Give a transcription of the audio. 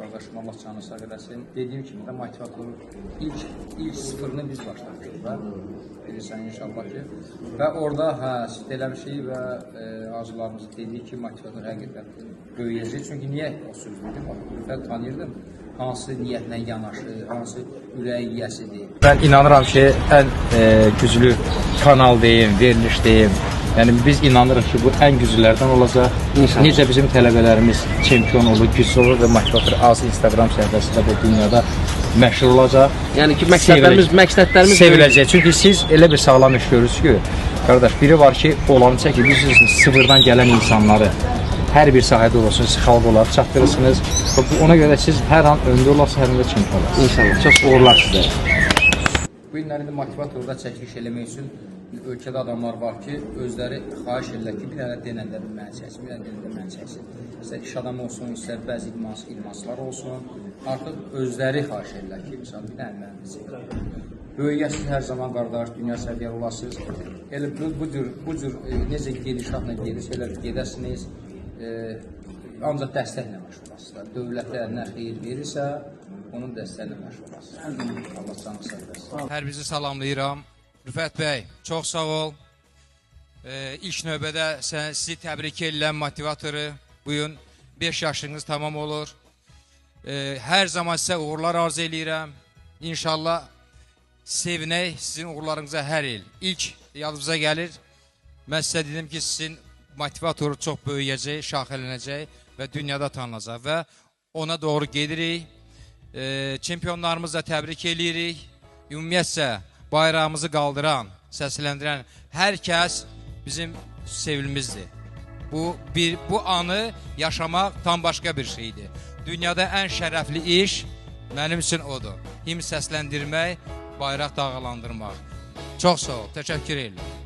qardaşım, Allah canı sağ eləsin. Dediyim kimi də motivatorun ilk sıfırını biz başlamışıq da. Bilirsən inşallah ki. Və orada siz elə bir şey və arzularımızı dedik ki, motivator həqiqətən böyüyəcək. Çünki niyə o söz dedim? Mən tanıyırdım. Hansı niyyətlə yanaşır, hansı ürəyi yiyəsidir. Mən inanıram ki, ən güclü kanal deyim, veriliş deyim. Yəni biz inanırıq ki, bu ən güclülərdən olacaq. İnşallah. Necə bizim tələbələrimiz çempion olur, güclü olur və motivator az Instagram səhifəsində və dünyada məşhur olacaq. Yəni ki, məqsədlərimiz seviləcək. Çünki siz elə bir sağlam iş görürsünüz ki, qardaş, biri var ki, olanı çəkir, bilirsiniz, sıfırdan gələn insanları hər bir sahədə olursunuz, xalq olaraq çatdırırsınız. Ona görə siz hər an öndə olarsınız, hər an da çempion olarsınız. İnşallah. Çox uğurlar sizə. Bu günlərində motivatorda çəkiliş eləmək üçün ölkədə adamlar var ki, özləri xahiş edirlər ki, bir dənə denəndə mənə çəksin, bir dənə denəndə mənə çəksin. İstər iş adamı olsun, istər bəzi ilmanslar olsun, artıq özləri xahiş edirlər ki, misal bir dənə mənə çəksin. Böyüyəsiniz hər zaman qardaş, dünya səviyyəli olasınız. Elə bu cür necə gedişatla gedəsiniz, ancaq dəstəklə məşğul olasınız. Dövlətə nə xeyir verirsə, onun dəstəklə məşğul olasınız. Allah canı sağ eləsin. Hər bizi salamlayıram. Rüfət bəy, çox sağ ol. İlk növbədə sizi təbrik edirəm motivatoru. Bugün 5 yaşınız tamam olur. Hər zaman sizə uğurlar arzu edirəm. İnşallah sevinək sizin uğurlarınıza hər il. İlk yadınıza gəlir. Mən sizə dedim ki, sizin motivatoru çox böyüyəcək, şaxələnəcək və dünyada tanınacaq və ona doğru gedirik. Çempionlarımızla təbrik edirik. Ümumiyyətcə, bayrağımızı qaldıran, səsləndirən hər kəs bizim sevimimizdir. Bu anı yaşamaq tam başqa bir şeydir. Dünyada ən şərəfli iş mənim üçün odur. Himn səsləndirmək, bayraq dalğalandırmaq. Çox sağ ol, təşəkkür edirəm.